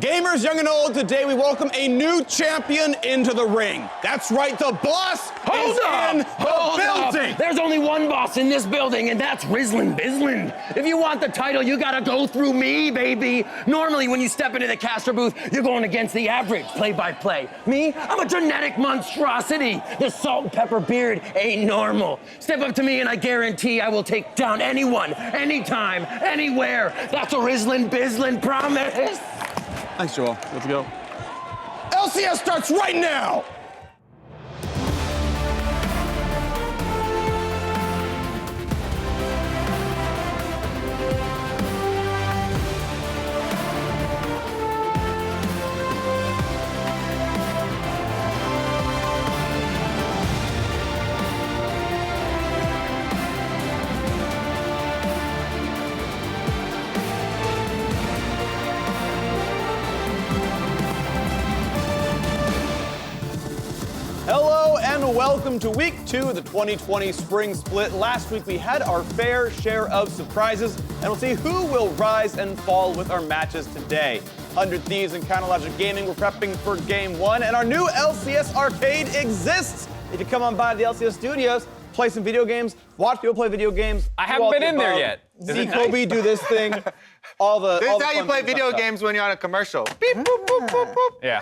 Gamers young and old, today we welcome a new champion into the ring. That's right, the boss is in the building. There's only one boss in this building, and that's Rizzlin Bizzlin. If you want the title, you gotta go through me, baby. Normally, when you step into the caster booth, you're going against the average play-by-play. Me, I'm a genetic monstrosity. The salt and pepper beard ain't normal. Step up to me, and I guarantee I will take down anyone, anytime, anywhere. That's a Rizzlin Bizzlin promise. Thanks, Joel. Let's go. LCS starts right now! Hello and welcome to week 2 of the 2020 Spring Split. Last week we had our fair share of surprises, and we'll see who will rise and fall with our matches today. 100 Thieves and Counterlogic Gaming, we're prepping for Game 1, and our new LCS Arcade exists. If you come on by the LCS studios, play some video games, watch people play video games. I haven't been in there yet. See Kobe do this thing. This is how you play video games when you're on a commercial. Beep, boop, boop, boop, boop. Yeah.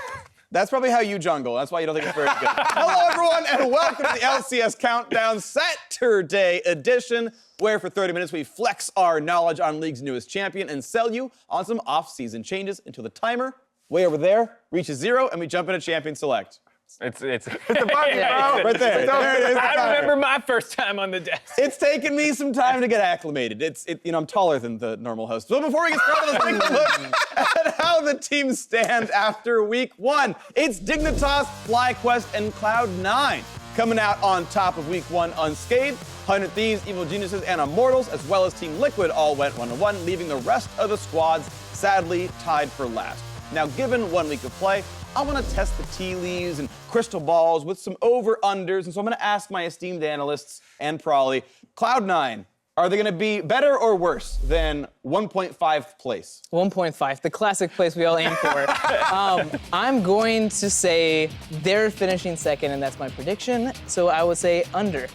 That's probably how you jungle. That's why you don't think it's very good. Hello, everyone, and welcome to the LCS Countdown Saturday edition, where for 30 minutes we flex our knowledge on League's newest champion and sell you on some off-season changes until the timer, way over there, reaches 0, and we jump into Champion Select. It's The button, bro. Right there. There it is. I remember my first time on the desk. It's taken me some time to get acclimated. I'm taller than the normal host. So before we get started, let's take a look at how the teams stand after week 1. It's Dignitas, FlyQuest, and Cloud9 coming out on top of week 1 unscathed. 100 Thieves, Evil Geniuses, and Immortals, as well as Team Liquid, all went 1-1, leaving the rest of the squads sadly tied for last. Now, given 1 week of play, I want to test the tea leaves and crystal balls with some over-unders, and so I'm going to ask my esteemed analysts and Prawley, Cloud9, are they going to be better or worse than 1.5th place? 1.5, the classic place we all aim for. I'm going to say they're finishing second, and that's my prediction, so I would say under.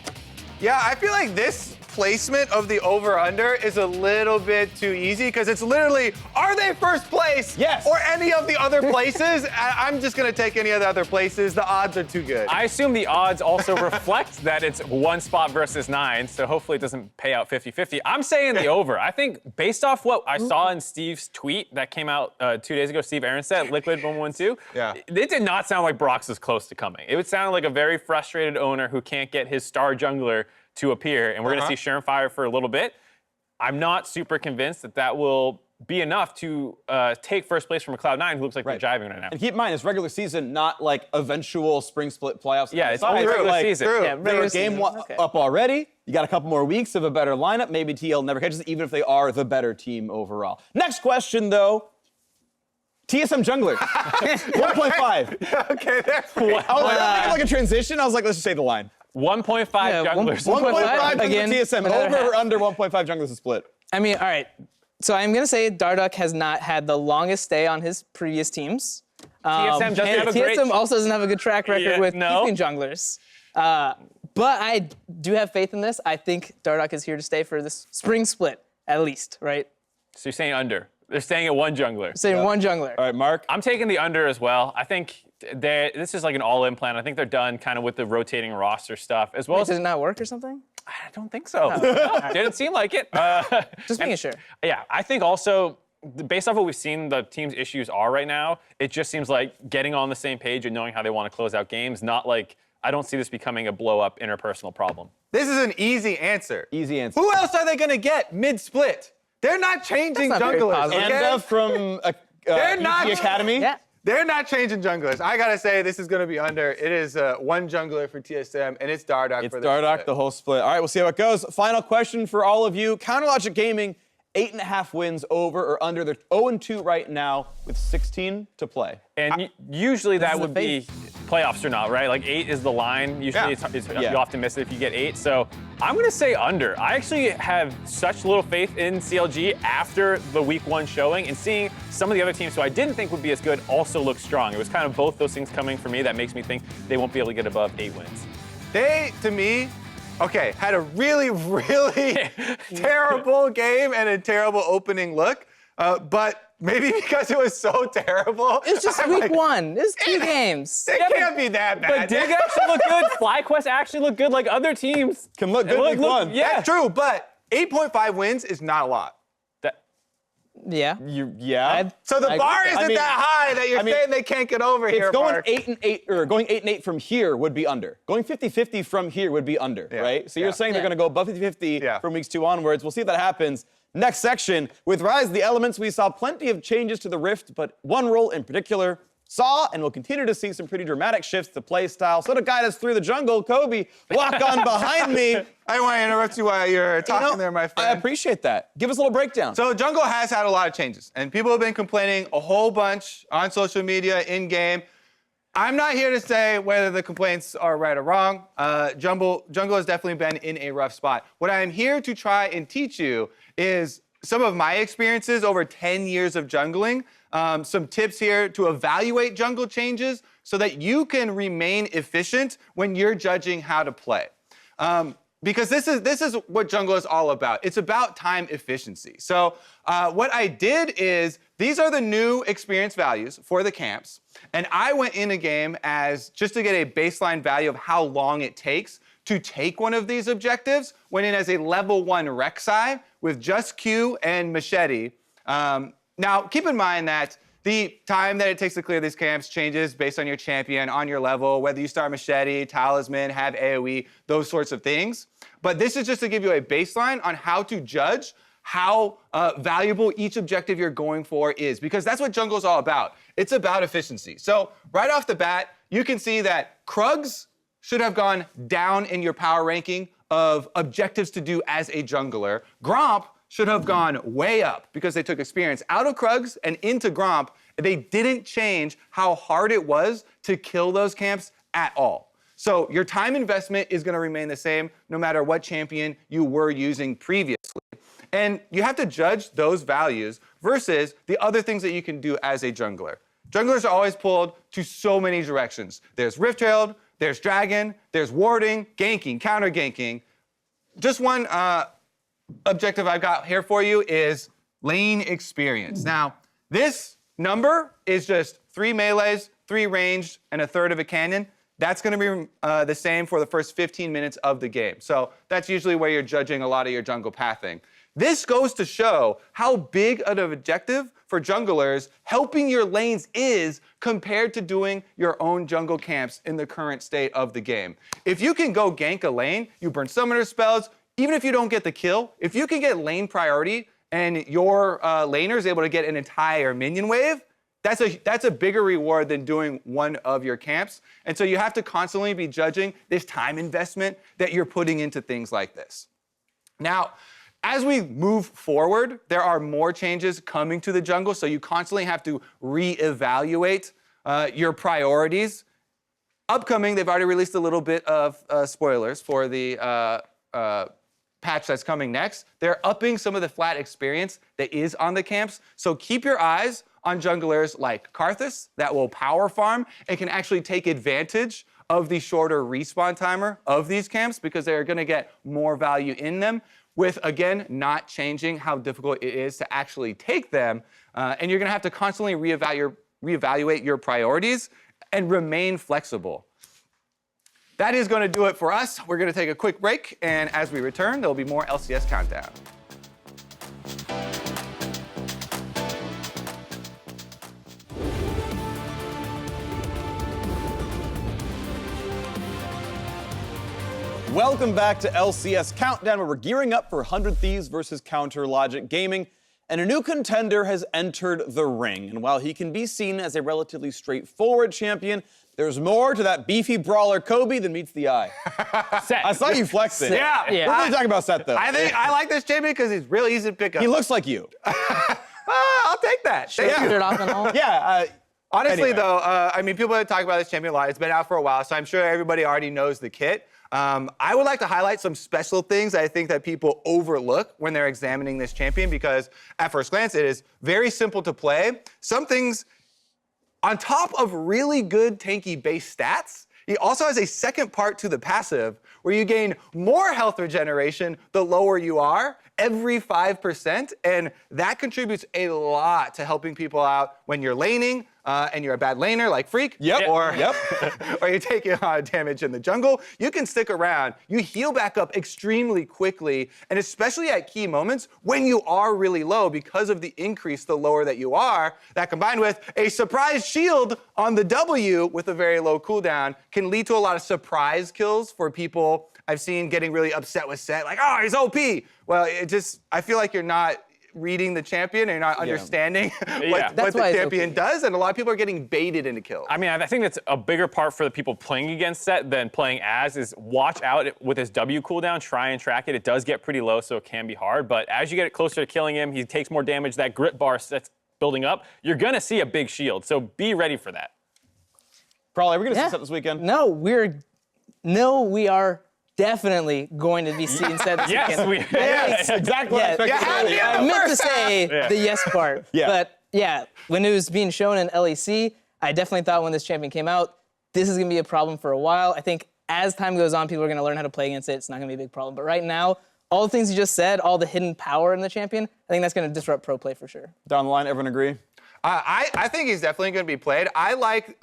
Yeah, I feel like this placement of the over-under is a little bit too easy because it's literally, are they first place? Yes. Or any of the other places? I'm just going to take any of the other places. The odds are too good. I assume the odds also reflect that it's 1 spot versus 9, so hopefully it doesn't pay out 50-50. I'm saying the over. I think based off what I saw in Steve's tweet that came out 2 days ago, Steve Aronstedt, Liquid 112, Yeah. It did not sound like Brox was close to coming. It would sound like a very frustrated owner who can't get his star jungler to appear, and we're going to see Surenfire for a little bit. I'm not super convinced that that will be enough to take first place from a Cloud9 who looks like they're jiving right now. And keep in mind, it's regular season, not like eventual Spring Split playoffs. Yeah, it's only regular season. Yeah, They're regular game season. 1 Okay. up already. You got a couple more weeks of a better lineup. Maybe TL never catches it, even if they are the better team overall. Next question, though. TSM jungler, 1.5. Okay, there. I was like a transition. I was like, let's just say the line. 1.5 junglers. 1.5 Again, TSM, another over half. or under 1.5 junglers is split. I mean, all right. So I'm going to say Darduck has not had the longest stay on his previous teams. TSM doesn't and have a great- TSM also doesn't have a good track record Yeah, with no. keeping junglers. But I do have faith in this. I think Darduck is here to stay for this spring split, at least, right? So you're saying under. They're staying at 1 jungler. Saying one jungler. All right, Mark. I'm taking the under as well. I think this is like an all-in plan. I think they're done kind of with the rotating roster stuff, as well Wait, as... did it not work or something? I don't think so. No, didn't seem like it. Just making sure. Yeah, I think also, based off what we've seen the team's issues are right now, it just seems like getting on the same page and knowing how they want to close out games, not like, I don't see this becoming a blow-up interpersonal problem. This is an easy answer. Easy answer. Who else are they going to get mid-split? They're not changing That's not very junglers, positive. okay? Anda from They're not- EG Academy. Yeah. They're not changing junglers. I gotta say, this is gonna be under. It is 1 jungler for TSM, and it's Darduck It's for the Darduck, split. the whole split. All right, we'll see how it goes. Final question for all of you. Counterlogic Gaming, 8.5 wins over or under. They're 0-2 right now with 16 to play. And usually that is would the be playoffs or not, right? Like 8 is the line. Usually you often miss it if you get 8. So I'm going to say under. I actually have such little faith in CLG after the week 1 showing and seeing some of the other teams who I didn't think would be as good also look strong. It was kind of both those things coming for me that makes me think they won't be able to get above 8 wins. They, to me, had a really, really terrible game and a terrible opening look. But maybe because it was so terrible. It's just week 1. It's 2 games. It can't be that bad. But Dig actually looked good. FlyQuest actually looked good. Like other teams can look good week 1. Yeah, that's true. But 8.5 wins is not a lot. Yeah. So the bar isn't that high that you're saying they can't get over here. It's going Mark. 8-8 or going 8-8 from here would be under. Going 50-50 from here would be under, right? So you're saying they're going to go above 50-50 from weeks 2 onwards. We'll see if that happens. Next section, with Rise of the Elements, we saw plenty of changes to the Rift, but one role in particular saw and will continue to see some pretty dramatic shifts to play style. So to guide us through the jungle, Kobe, walk on behind me. I don't want to interrupt you while you're talking there, my friend. I appreciate that. Give us a little breakdown. So jungle has had a lot of changes, and people have been complaining a whole bunch on social media, in-game. I'm not here to say whether the complaints are right or wrong. Jungle has definitely been in a rough spot. What I am here to try and teach you is some of my experiences over 10 years of jungling, some tips here to evaluate jungle changes so that you can remain efficient when you're judging how to play. Because this is what jungle is all about. It's about time efficiency. So what I did is, these are the new experience values for the camps. And I went in a game as just to get a baseline value of how long it takes to take one of these objectives. Went in as a level 1 Rek'Sai with just Q and Machete. Now, keep in mind that the time that it takes to clear these camps changes based on your champion, on your level, whether you start Machete, Talisman, have AoE, those sorts of things. But this is just to give you a baseline on how to judge how valuable each objective you're going for is, because that's what jungle is all about. It's about efficiency. So right off the bat, you can see that Krugs should have gone down in your power ranking of objectives to do as a jungler. Gromp should have gone way up because they took experience out of Krugs and into Gromp. They didn't change how hard it was to kill those camps at all. So your time investment is going to remain the same no matter what champion you were using previously. And you have to judge those values versus the other things that you can do as a jungler. Junglers are always pulled to so many directions. There's Rift Herald, there's Dragon, there's warding, ganking, counter ganking. Just one objective I've got here for you is lane experience. Now, this number is just 3 melees, 3 ranged, and 1/3 of a cannon. That's going to be the same for the first 15 minutes of the game. So that's usually where you're judging a lot of your jungle pathing. This goes to show how big of an objective for junglers helping your lanes is compared to doing your own jungle camps in the current state of the game. If you can go gank a lane, you burn summoner spells, even if you don't get the kill, if you can get lane priority and your laner is able to get an entire minion wave, that's a bigger reward than doing one of your camps. And so you have to constantly be judging this time investment that you're putting into things like this. Now, as we move forward, there are more changes coming to the jungle, so you constantly have to reevaluate your priorities. Upcoming, they've already released a little bit of spoilers for the patch that's coming next. They're upping some of the flat experience that is on the camps, so keep your eyes on junglers like Karthus that will power farm and can actually take advantage of the shorter respawn timer of these camps because they're going to get more value in them, with, again, not changing how difficult it is to actually take them. And you're going to have to constantly reevaluate your priorities and remain flexible. That is going to do it for us. We're going to take a quick break, and as we return, there will be more LCS Countdown. Welcome back to LCS Countdown, where we're gearing up for 100 Thieves versus Counter Logic Gaming, and a new contender has entered the ring. And while he can be seen as a relatively straightforward champion, there's more to that beefy brawler Kobe than meets the eye. Set. I saw you flexing. Yeah. We're really talking about Set, though. I like this champion because he's really easy to pick up. He looks like you. I'll take that. Thank you. It off and all. Yeah, Honestly, Anyway. though, I mean, people have talked about this champion a lot. It's been out for a while, so I'm sure everybody already knows the kit. I would like to highlight some special things I think that people overlook when they're examining this champion because at first glance, it is very simple to play. Some things, on top of really good tanky base stats, he also has a second part to the passive where you gain more health regeneration the lower you are, every 5%, and that contributes a lot to helping people out when you're laning and you're a bad laner like Freak, or you're taking a lot of damage in the jungle. You can stick around, you heal back up extremely quickly, and especially at key moments when you are really low because of the increase the lower that you are, that combined with a surprise shield on the W with a very low cooldown can lead to a lot of surprise kills for people I've seen getting really upset with Set, like, oh, he's OP. Well, I feel like you're not reading the champion and you're not understanding what the champion does, and a lot of people are getting baited into kills. I mean, I think that's a bigger part for the people playing against Set than playing as is watch out with his W cooldown, try and track it. It does get pretty low, so it can be hard, but as you get closer to killing him, he takes more damage. That grit bar Set's building up. You're gonna see a big shield, so be ready for that. Probably, are we gonna see Set this weekend? No, we are definitely going to be seeing Set this weekend. Yes, exactly what I expected. I meant to say the yes part. But yeah, when it was being shown in LEC, I definitely thought when this champion came out, this is going to be a problem for a while. I think as time goes on, people are going to learn how to play against it. It's not going to be a big problem. But right now, all the things you just said, all the hidden power in the champion, I think that's going to disrupt pro play for sure. Down the line, everyone agree? I think he's definitely going to be played. I like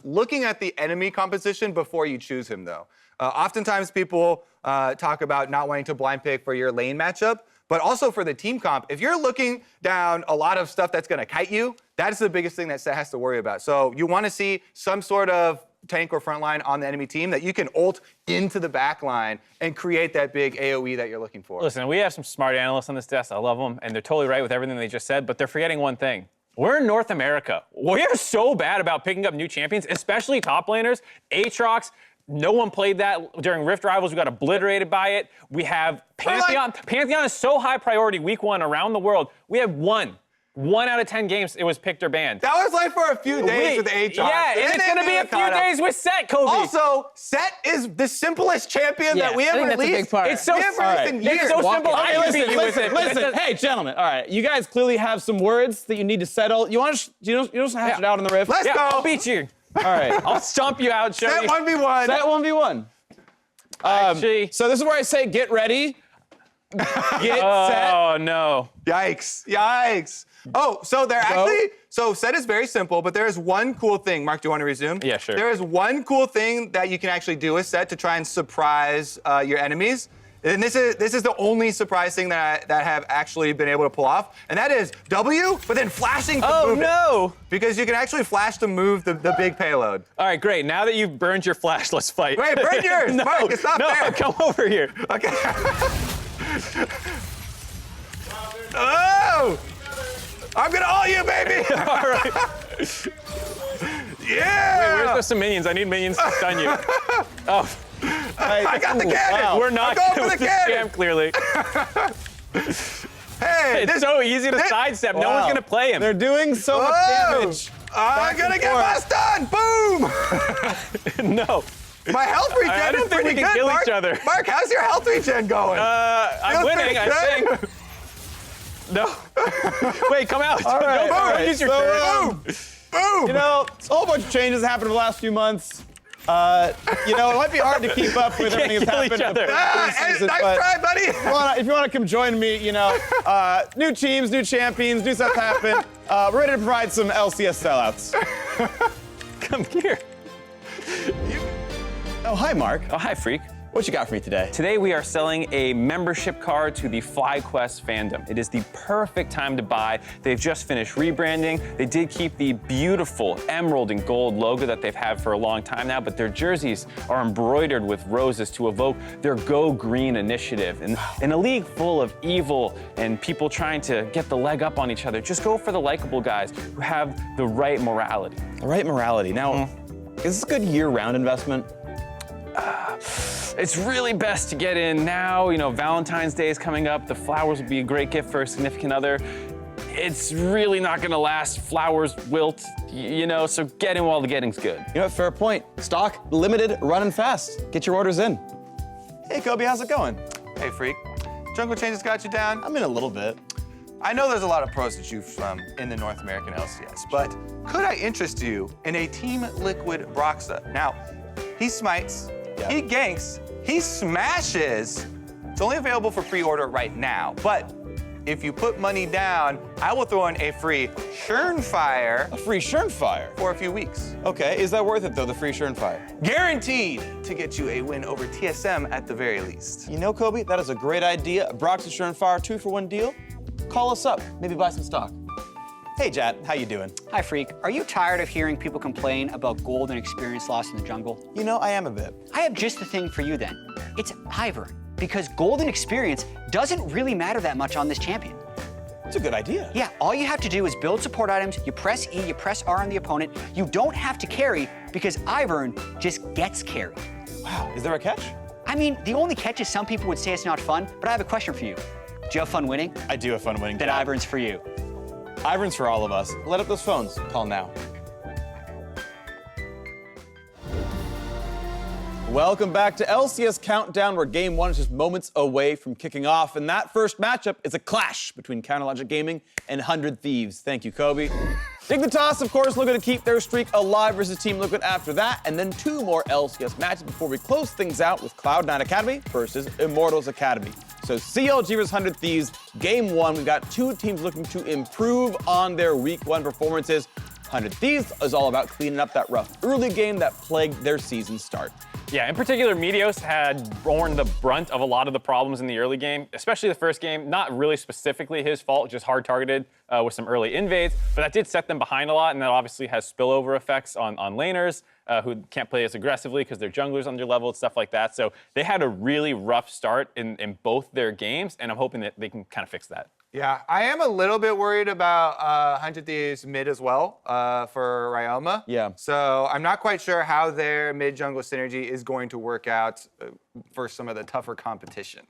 looking at the enemy composition before you choose him, though. Oftentimes people talk about not wanting to blind pick for your lane matchup, but also for the team comp. If you're looking down a lot of stuff that's going to kite you, that's the biggest thing that Set has to worry about. So you want to see some sort of tank or front line on the enemy team that you can ult into the back line and create that big AoE that you're looking for. Listen, we have some smart analysts on this desk. I love them, and they're totally right with everything they just said, but they're forgetting one thing. We're in North America. We are so bad about picking up new champions, especially top laners. Aatrox, no one played that during Rift Rivals. We got obliterated by it. We have Pantheon. Pantheon is so high priority week one around the world. We have one out of 10 games it was picked or banned. That was like for a few days with Aatrox. Yeah, and it's going to be a few days with Set, Kobe. Also, Set is the simplest champion that we have released. That's a big part. It's so, in years. it's so simple. I can beat you with it. Listen. Hey, gentlemen. All right, you guys clearly have some words that you need to settle. You want to you just hash it out in the rift? Let's go. I'll beat you. All right. I'll stomp you out, show Set you. 1v1. Set 1v1. Actually, So this is where I say get ready. Get set. oh, no. Yikes. Oh, so they're so Set is very simple, but there is one cool thing. Mark, do you want to resume? Yeah, sure. There is one cool thing that you can actually do with Set to try and surprise your enemies. And this is the only surprise thing that I have actually been able to pull off, and that is W, but then flashing to move no. it. Because you can actually flash to move the big payload. All right, great. Now that you've burned your flash, let's fight. Wait, burn yours. No, Mark, it's not fair. come over here. Okay. Oh! I'm gonna all you, baby! All right. Yeah! Where's the minions? I need minions to stun you. Oh. I got the cannon! We're not I'm going good for the with cannon! scam, clearly. Hey, It's so easy to sidestep. No one's going to play him. They're doing so much damage. I'm gonna get my stun! Boom! No. My health regen I don't is think we pretty can good, kill Mark. each other. Mark, how's your health regen going? I'm Feels winning, pretty I good. think. No. Wait, come out. All right, Go, all right. use your So, turn. Boom! You know, a whole bunch of changes happened in the last few months. You know, it might be hard to keep up with everything that's kill happened. each other. This season, Nice but try, buddy! if you want to come join me, you know, new teams, new champions, new stuff happen. We're ready to provide some LCS sellouts. Come here. Oh, hi, Mark. Oh, hi, Freak. What you got for me today? Today we are selling a membership card to the FlyQuest fandom. It is the perfect time to buy. They've just finished rebranding. They did keep the beautiful emerald and gold logo that they've had for a long time now, but their jerseys are embroidered with roses to evoke their Go Green initiative. And in a league full of evil and people trying to get the leg up on each other, just go for the likable guys who have the right morality. The right morality. Now, is this a good year-round investment? It's really best to get in now. You know, Valentine's Day is coming up. The flowers would be a great gift for a significant other. it's really not going to last. Flowers wilt, you know, so get in while the getting's good. You know what, fair point. Stock, limited, running fast. Get your orders in. Hey, Kobe, how's it going? Hey, Freak. Jungle changes got you down? I'm in a little bit. I know there's a lot of pros to choose from in the North American LCS, but could I interest you in a Team Liquid Broxa? Now, he smites, he ganks, he smashes. It's only available for pre-order right now, but if you put money down, I will throw in a free Schernfire A free Schernfire? for a few weeks. Okay, is that worth it though, the free Schernfire? Guaranteed to get you a win over TSM at the very least. You know, Kobe, that is a great idea. Brox's Schernfire 2-for-1 deal. Call us up, maybe buy some stock. Hey, Jad, how you doing? Hi, Freak. Are you tired of hearing people complain about gold and experience loss in the jungle? You know, I am a bit. I have just the thing for you then. It's Ivern, because gold and experience doesn't really matter that much on this champion. It's a good idea. Yeah, all you have to do is build support items, you press E, you press R on the opponent. You don't have to carry because Ivern just gets carried. Wow, is there a catch? I mean, the only catch is some people would say it's not fun, but I have a question for you. Do you have fun winning? I do have fun winning. Then Ivern's for you. Ivern's for all of us. Let up those phones. Call now. Welcome back to LCS Countdown, where Game 1 is just moments away from kicking off. And that first matchup is a clash between Counterlogic Gaming and 100 Thieves. Thank you, Kobe. Dignitas, of course, looking to keep their streak alive versus Team Liquid after that. And then 2 more LCS matches before we close things out with Cloud9 Academy versus Immortals Academy. So CLG versus 100 Thieves, Game 1. We've got 2 teams looking to improve on their Week 1 performances. 100 Thieves is all about cleaning up that rough early game that plagued their season start. Yeah, in particular, Meteos had borne the brunt of a lot of the problems in the early game, especially the first game. Not really specifically his fault, just hard targeted with some early invades, but that did set them behind a lot, and that obviously has spillover effects on laners who can't play as aggressively because their junglers underleveled, stuff like that. So they had a really rough start in both their games, and I'm hoping that they can kind of fix that. Yeah, I am a little bit worried about 100 Thieves mid as well for Ryoma. Yeah. So I'm not quite sure how their mid-jungle synergy is going to work out for some of the tougher competition.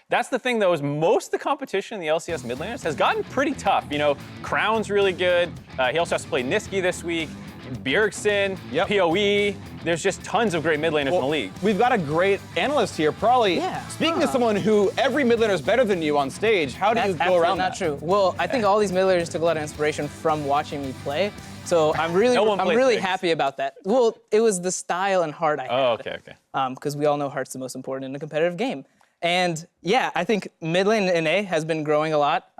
That's the thing, though, is most of the competition in the LCS mid laners has gotten pretty tough. You know, Crown's really good. He also has to play Niski this week. Bjergsen, PoE. There's just tons of great mid laners in the league. We've got a great analyst here, probably. Yeah. Speaking of someone who every mid laner is better than you on stage, how do you go around not that? true. Well, I think all these mid laners took a lot of inspiration from watching me play. So I'm really happy about that. Well, it was the style and heart I had. Oh, okay. Because we all know heart's the most important in a competitive game. And yeah, I think mid lane in NA has been growing a lot.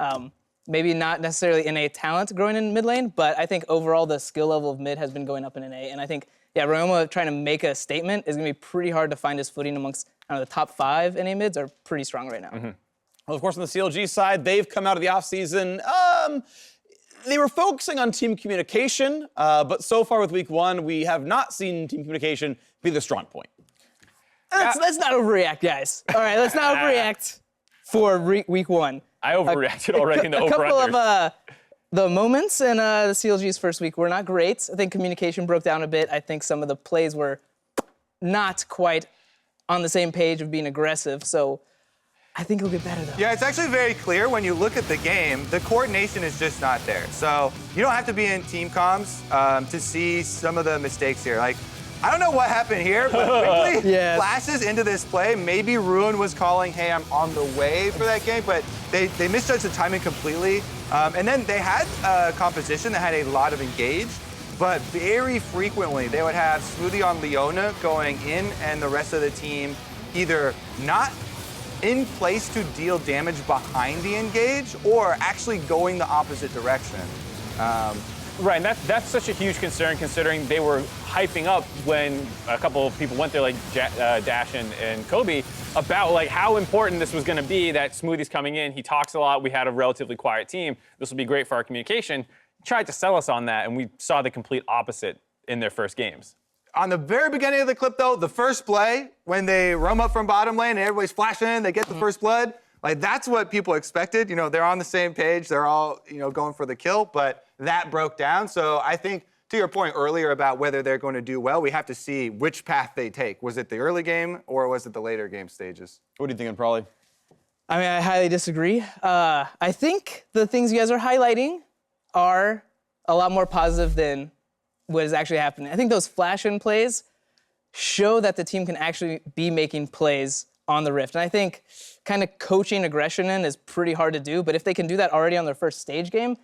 Maybe not necessarily NA talent growing in mid lane, but I think overall the skill level of mid has been going up in NA. And I think, yeah, Ryoma trying to make a statement is going to be pretty hard to find his footing amongst the top 5 NA mids are pretty strong right now. Mm-hmm. Well, of course, on the CLG side, they've come out of the offseason. They were focusing on team communication, but so far with Week 1, we have not seen team communication be the strong point. Let's not overreact, guys. All right, let's not overreact for Week 1. I overreacted already in the over-unders. A couple of the moments in the CLG's first week were not great. I think communication broke down a bit. I think some of the plays were not quite on the same page of being aggressive. So I think it'll get better, though. Yeah, it's actually very clear when you look at the game, the coordination is just not there. So you don't have to be in team comms to see some of the mistakes here. Like, I don't know what happened here, but quickly flashes into this play. Maybe Ruin was calling, hey, I'm on the way for that game, but they misjudged the timing completely. And then they had a composition that had a lot of engage, but very frequently they would have Smoothie on Leona going in and the rest of the team either not in place to deal damage behind the engage or actually going the opposite direction. Right, and that's such a huge concern considering they were hyping up when a couple of people went there like Dash and Kobe about like how important this was going to be, that Smoothie's coming in. He talks a lot. We had a relatively quiet team. This will be great for our communication. He tried to sell us on that, and we saw the complete opposite in their first games. On the very beginning of the clip, though, the first play, when they roam up from bottom lane and everybody's flashing in, they get the first blood. Like, that's what people expected. You know, they're on the same page. They're all, going for the kill, but that broke down. So I think, to your point earlier about whether they're going to do well, we have to see which path they take. Was it the early game or was it the later game stages? What are you thinking, Probably? I mean, I highly disagree. I think the things you guys are highlighting are a lot more positive than what is actually happening. I think those flash-in plays show that the team can actually be making plays on the Rift. And I think kind of coaching aggression in is pretty hard to do, but if they can do that already on their first stage game,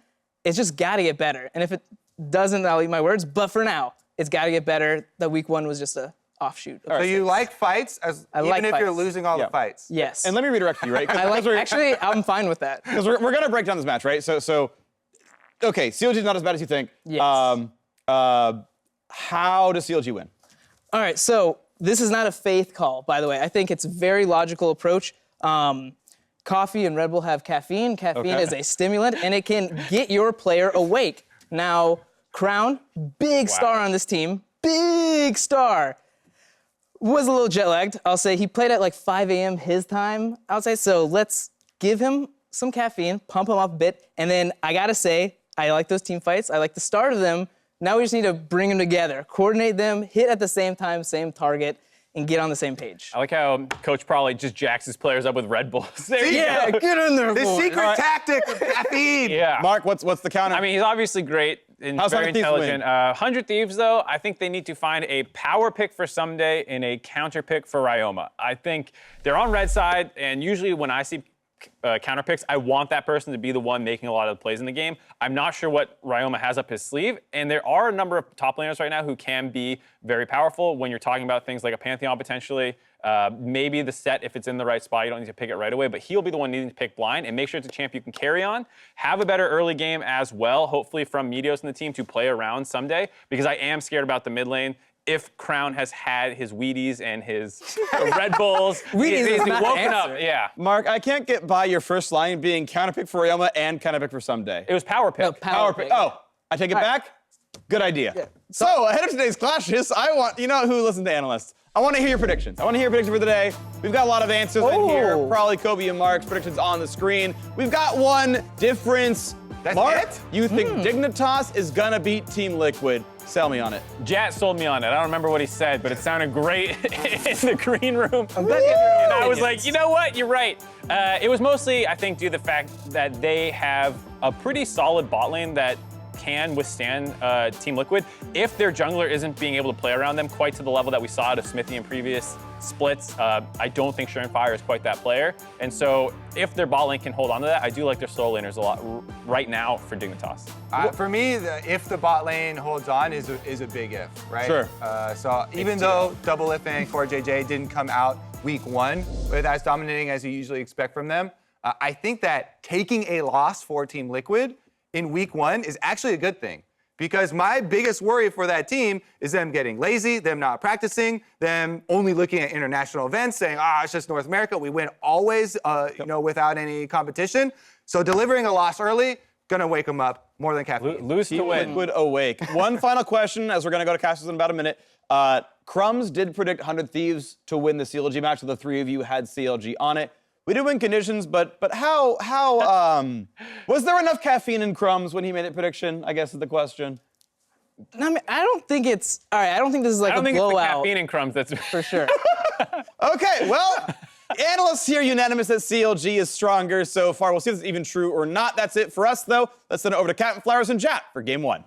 it's just got to get better. And if it doesn't, I'll eat my words, but for now, it's got to get better. The week 1 was just a offshoot. So you like fights, even if you're fights. losing all the fights? Yes. And let me redirect you, right? Actually, I'm fine with that. Because we're going to break down this match, right? So, okay, CLG's not as bad as you think. Yes. How does CLG win? All right, so this is not a faith call, by the way. I think it's a very logical approach. Coffee and Red Bull have caffeine. Caffeine is a stimulant, and it can get your player awake. Now, Crown, big star on this team, big star. Was a little jet lagged. I'll say he played at like 5 a.m. his time, I'll say. So let's give him some caffeine, pump him up a bit. And then I gotta say, I like those team fights. I like the start of them. Now we just need to bring them together, coordinate them, hit at the same time, same target, and get on the same page. I like how Coach probably just jacks his players up with Red Bulls. There you go. Get in there, The boys. secret tactic of caffeine. Yeah. Mark, what's the counter? I mean, he's obviously great and How's very 100 Thieves intelligent. win? 100 Thieves, though, I think they need to find a power pick for someday and a counter pick for Ryoma. I think they're on red side, and usually when I see counter picks, I want that person to be the one making a lot of the plays in the game. I'm not sure what Ryoma has up his sleeve, and there are a number of top laners right now who can be very powerful when you're talking about things like a Pantheon potentially. Maybe the set, if it's in the right spot, you don't need to pick it right away, but he'll be the one needing to pick blind and make sure it's a champ you can carry on. Have a better early game as well, hopefully from Meteos in the team to play around someday, because I am scared about the mid lane. If Crown has had his Wheaties and his Red Bulls, Wheaties is not the woken up. answer. Yeah. Mark, I can't get by your first line being counter pick for Ryoma and counter pick for someday. It was power pick. No, power pick. Oh, I take it back? Good idea. So, ahead of today's clashes, I want, you know who listens to analysts? I want to hear your predictions. I want to hear your predictions for the day. We've got a lot of answers in here. Probably Kobe and Mark's predictions on the screen. We've got one difference. That's Mark, it? you think Dignitas is going to beat Team Liquid. Sell me on it. Jat sold me on it. I don't remember what he said, but it sounded great in the green room. And I was like, you know what? You're right. It was mostly, I think, due to the fact that they have a pretty solid bot lane that can withstand Team Liquid if their jungler isn't being able to play around them quite to the level that we saw out of Smithy in previous splits. I don't think Surenfire is quite that player. And so if their bot lane can hold on to that, I do like their solo laners a lot right now for Dignitas. For me, if the bot lane holds on is a big if, right? Sure. So even though Double If and Core JJ didn't come out week 1 with as dominating as you usually expect from them, I think that taking a loss for Team Liquid in week 1 is actually a good thing. Because my biggest worry for that team is them getting lazy, them not practicing, them only looking at international events, saying, it's just North America. We win always, without any competition. So delivering a loss early, gonna wake them up more than caffeine. Lose to Team win. Liquid awake. One final question, as we're going to go to casters in about a minute. Crumbs did predict 100 Thieves to win the CLG match, so the 3 of you had CLG on it. We did win conditions, but how was there enough caffeine in Crumbs when he made that prediction? I guess is the question. I mean, I don't think it's all right. I don't think this is like I don't a think it's the blowout caffeine and crumbs that's for sure. Okay, well, analysts here unanimous that CLG is stronger so far. We'll see if this is even true or not. That's it for us, though. Let's send it over to Captain Flowers and Jat for game 1.